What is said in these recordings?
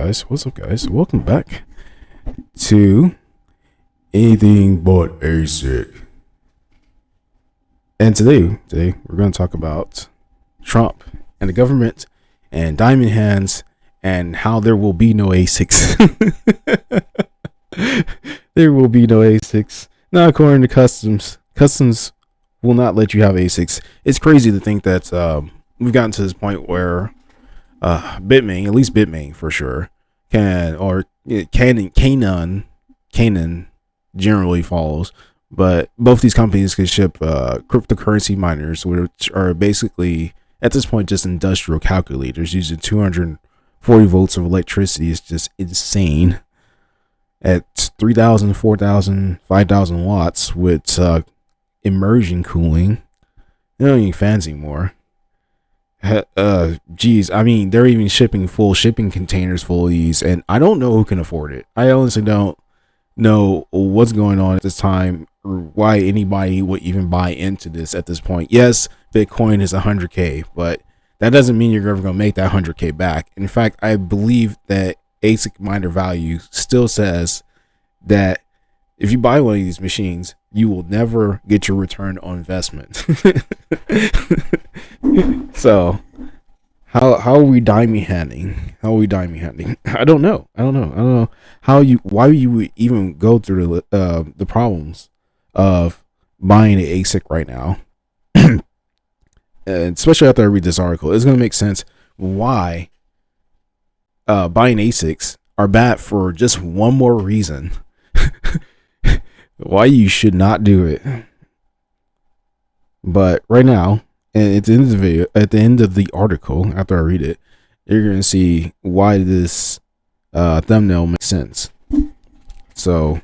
guys? What's up, guys? Welcome back to Anything But ASIC. And today we're going to talk about Trump and the government and diamond hands and how there will be no ASICs. There will be no ASICs. Not according to customs. Customs will not let you have ASICs. It's crazy to think that we've gotten to this point where Bitmain, at least Bitmain for sure, Canaan generally follows, but both these companies can ship cryptocurrency miners, which are basically at this point just industrial calculators using 240 volts of electricity. Is just insane at 3,000, 4,000, 5,000 watts with immersion cooling. They don't need fans anymore. Geez, I mean, they're even shipping full shipping containers full of these, and I don't know who can afford it. I honestly don't know what's going on at this time or why anybody would even buy into this at this point. Yes, Bitcoin is 100K, but that doesn't mean you're ever going to make that 100K back. In fact, I believe that ASIC miner value still says that if you buy one of these machines, you will never get your return on investment. So, how are we diamond handing? I don't know. Why you would even go through the problems of buying an ASIC right now. And especially after I read this article, it's going to make sense why buying ASICs are bad for just one more reason. Why you should not do it. But right now, and at the end of the video, at the end of the article, after I read it, you're gonna see why this thumbnail makes sense. So,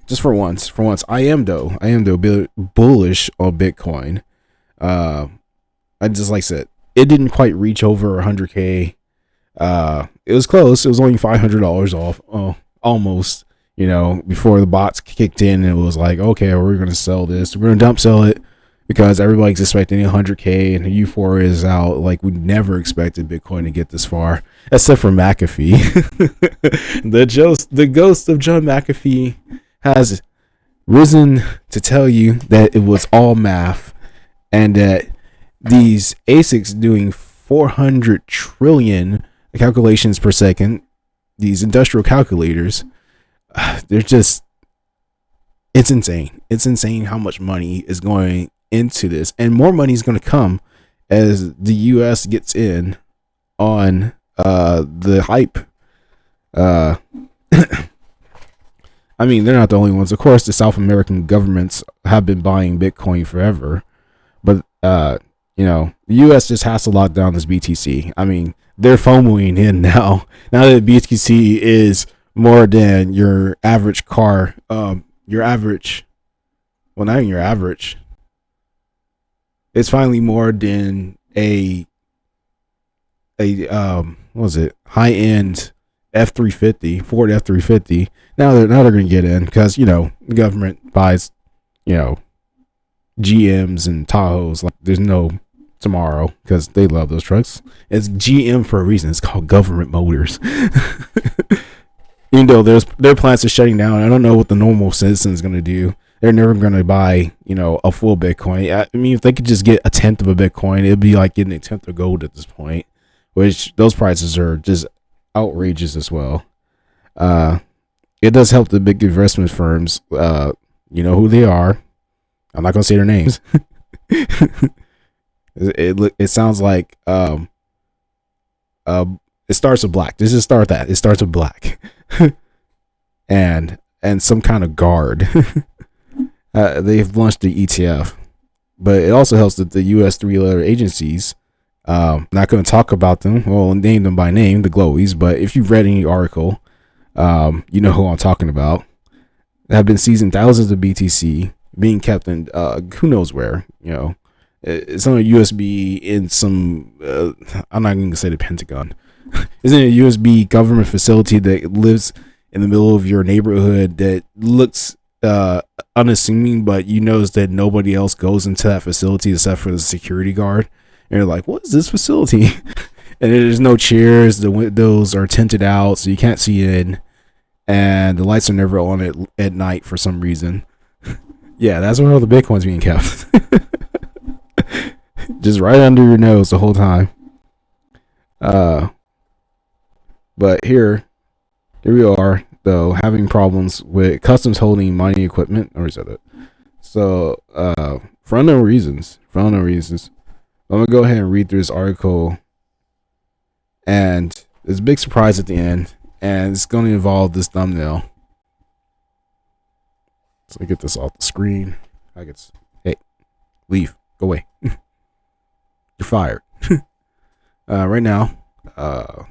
just for once, I am though bullish on Bitcoin. I just like I said, it didn't quite reach over 100K. It was close. It was only $500 off. Oh, almost. You know, before the bots kicked in, it was like, okay, we're going to sell this. We're going to dump sell it because everybody's expecting 100K and the euphoria is out. Like, we never expected Bitcoin to get this far, except for McAfee. The ghost of John McAfee has risen to tell you that it was all math and that these ASICs doing 400 trillion calculations per second, these industrial calculators, they're just, it's insane how much money is going into this, and more money is going to come as the US gets in on the hype. I mean, they're not the only ones. Of course, the South American governments have been buying Bitcoin forever, but you know, the US just has to lock down this BTC. I mean, they're FOMOing in now that BTC is more than your average car, not even your average. It's finally more than a high-end F-350, Ford F-350. Now they're going to get in because, you know, the government buys, you know, GMs and Tahoes like there's no tomorrow because they love those trucks. It's GM for a reason. It's called Government Motors. Even though their plants are shutting down, I don't know what the normal citizen is going to do. They're never going to buy, you know, a full Bitcoin. I mean, if they could just get a tenth of a Bitcoin, it'd be like getting a tenth of gold at this point, which those prices are just outrageous as well. It does help the big investment firms. You know who they are. I'm not going to say their names. It sounds like it starts with black. Let's just start with that. It starts with black. and some kind of guard. They've launched the ETF, but it also helps that the US 3-letter agencies, not going to talk about them, well, name them by name, the glowies, but if you've read any article, you know who I'm talking about, have been seizing thousands of BTC being kept in who knows where. You know, it's on a USB in some I'm not going to say the Pentagon. Isn't it a USB government facility that lives in the middle of your neighborhood that looks unassuming, but you notice that nobody else goes into that facility except for the security guard? And you're like, what is this facility? And there's no chairs. The windows are tinted out, so you can't see in. And the lights are never on at night for some reason. Yeah, that's where all the Bitcoin's being kept. Just right under your nose the whole time. But here we are, though, having problems with customs holding mining equipment. I already said that. So, for unknown reasons. I'm going to go ahead and read through this article. And there's a big surprise at the end. And it's going to involve this thumbnail. So I get this off the screen. Hey, leave. Go away. You're fired. Right now,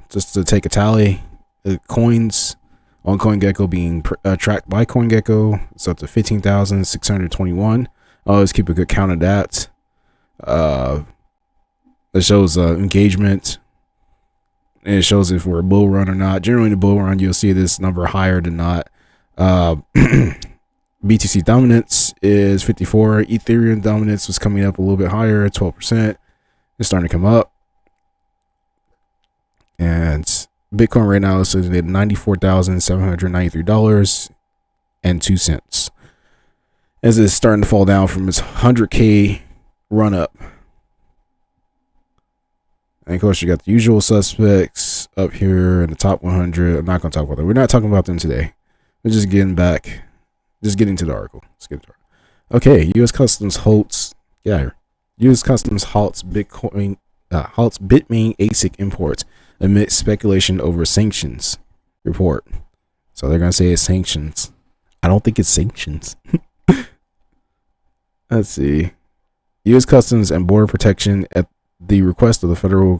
just to take a tally, the coins on CoinGecko being tracked by CoinGecko, it's up to 15,621. Always keep a good count of that. It shows engagement, and it shows if we're a bull run or not. Generally, in a bull run, you'll see this number higher than not. BTC dominance is 54. Ethereum dominance was coming up a little bit higher, 12%. It's starting to come up. And Bitcoin right now is sitting at $94,793.02. As it's starting to fall down from its 100K run up. And of course, you got the usual suspects up here in the top 100. I'm not going to talk about that. We're not talking about them today. We're just getting to the article. Let's get to it. Okay, U.S. Customs halts. U.S. Customs halts Bitmain ASIC imports amid speculation over sanctions. Report. So they're gonna say it's sanctions. I don't think it's sanctions. Let's see. U.S. Customs and Border Protection, at the request of the Federal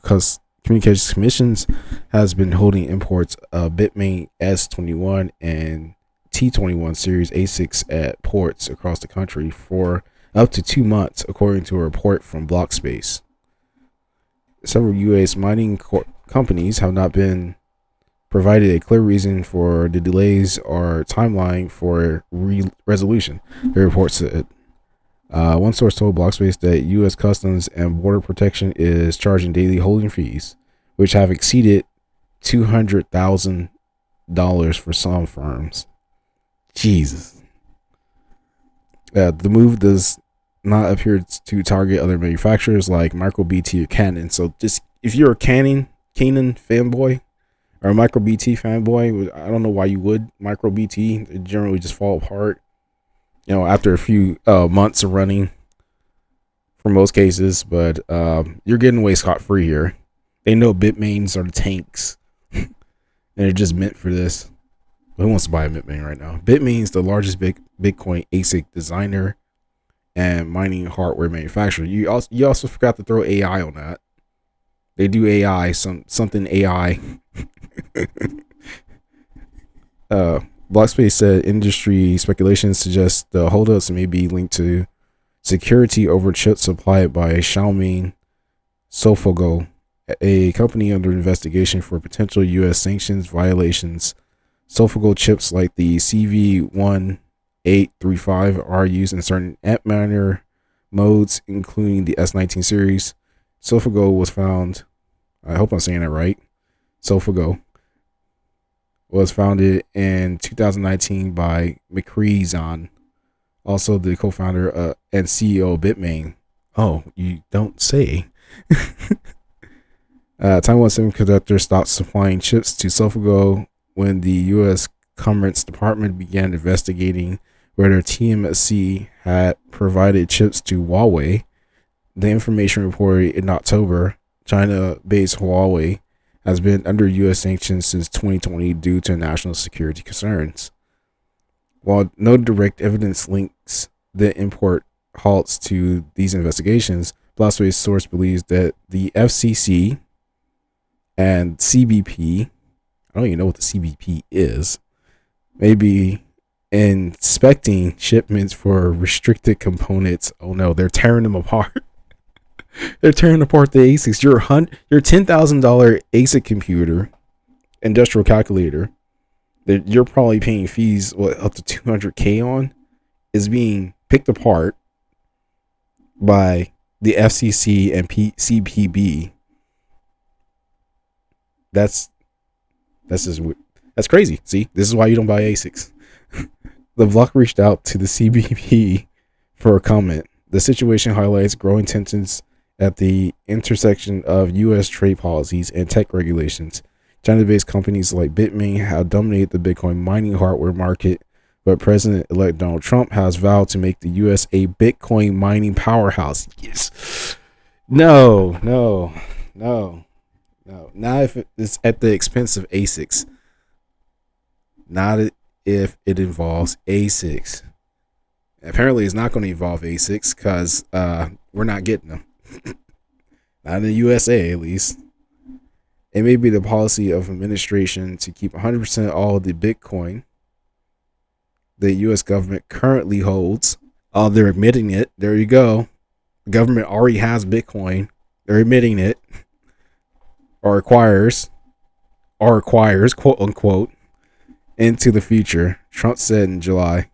Communications Commissions, has been holding imports of Bitmain S21 and T21 series ASICs at ports across the country for up to 2 months, according to a report from Blockspace. Several U.S. mining companies have not been provided a clear reason for the delays or timeline for resolution, the report said. One source told Blockspace that U.S. Customs and Border Protection is charging daily holding fees, which have exceeded $200,000 for some firms. Jesus. The move does not appear to target other manufacturers like MicroBT or Canon. So just if you're a Canon fanboy or a MicroBT fanboy, I don't know why you would. MicroBT, they generally just fall apart, after a few months of running for most cases. But you're getting away scot-free here. They know Bitmains are the tanks and they're just meant for this. Who wants to buy a Bitmain right now? Bitmain is the largest Bitcoin ASIC designer and mining hardware manufacturer. You also forgot to throw AI on that. They do AI, something AI. Blockspace said industry speculation suggests the holdups may be linked to security over chips supplied by Xiaomi Sofogo, a company under investigation for potential U.S. sanctions violations. Sofogo chips like the CV1835 are used in certain Antminer modes, including the S19 series. Sofogo was found, I hope I'm saying that right, Sofogo was founded in 2019 by McCree Zahn, also the co-founder and CEO of Bitmain. Oh, you don't say. Taiwan Semiconductor stopped supplying chips to Sofogo when the U.S. Commerce Department began investigating whether TSMC had provided chips to Huawei. The information reported in October, China-based Huawei has been under U.S. sanctions since 2020 due to national security concerns. While no direct evidence links the import halts to these investigations, Blockspace source believes that the FCC and CBP, I don't even know what the CBP is, may be inspecting shipments for restricted components. Oh no, they're tearing them apart. They're tearing apart the ASICs. Your $10,000 ASIC computer, industrial calculator, that you're probably paying fees up to $200K on, is being picked apart by the FCC and CPB That's just that's crazy. See, this is why you don't buy ASICs. The block reached out to the CBP for a comment. The situation highlights growing tensions at the intersection of U.S. trade policies and tech regulations. China-based companies like Bitmain have dominated the Bitcoin mining hardware market, but President-elect Donald Trump has vowed to make the U.S. a Bitcoin mining powerhouse. Yes. No. Not if it's at the expense of ASICs. Not if it involves ASICs. Apparently, it's not going to involve ASICs because we're not getting them. Not in the USA, at least. It may be the policy of administration to keep 100% all of the Bitcoin the U.S. government currently holds. Oh, they're admitting it. There you go. The government already has Bitcoin. They're admitting it. Or acquires, quote unquote, into the future. Trump said in July.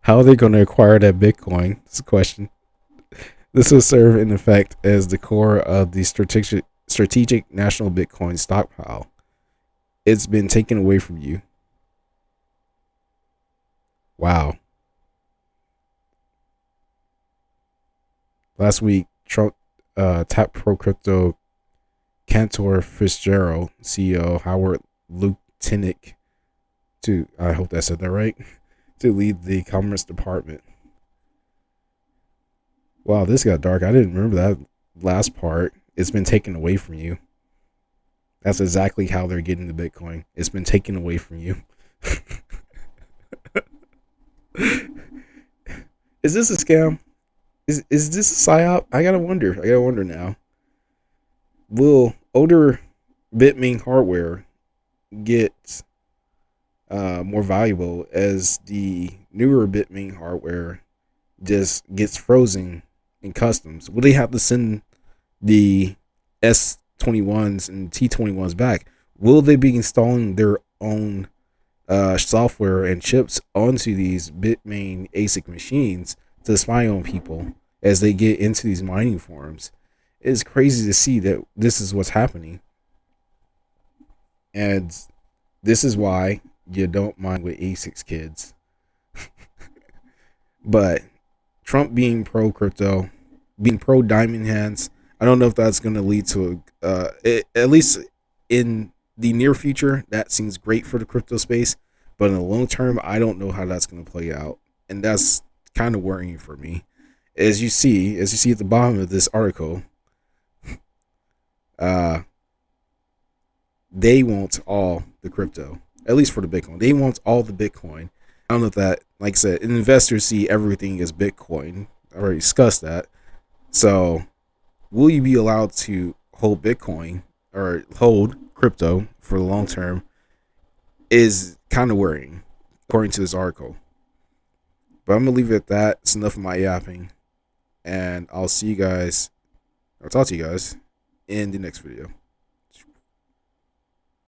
How are they going to acquire that Bitcoin? That's a question. This will serve in effect as the core of the strategic national Bitcoin stockpile. It's been taken away from you. Wow. Last week, Trump tapped pro crypto Cantor Fitzgerald CEO Howard Lutnick to, I hope I said that right, to lead the Commerce Department. Wow, this got dark. I didn't remember that last part. It's been taken away from you. That's exactly how they're getting the Bitcoin. It's been taken away from you. Is this a scam? Is this a psyop? I gotta wonder now. Will older Bitmain hardware get more valuable as the newer Bitmain hardware just gets frozen in customs? Will they have to send the S21s and T21s back? Will they be installing their own software and chips onto these Bitmain ASIC machines to spy on people as they get into these mining farms? It's crazy to see that this is what's happening. And this is why you don't mind with ASICs, kids. But Trump being pro crypto, being pro diamond hands, I don't know if that's going to lead to at least in the near future, that seems great for the crypto space. But in the long term, I don't know how that's going to play out. And that's kind of worrying for me. As you see at the bottom of this article, they want all the crypto, at least for the Bitcoin. They want all the Bitcoin. I don't know if that, like I said, investors see everything as Bitcoin. I already discussed that. So, will you be allowed to hold Bitcoin or hold crypto for the long term is kind of worrying, according to this article. But I'm going to leave it at that. It's enough of my yapping. And I'll talk to you guys in the next video.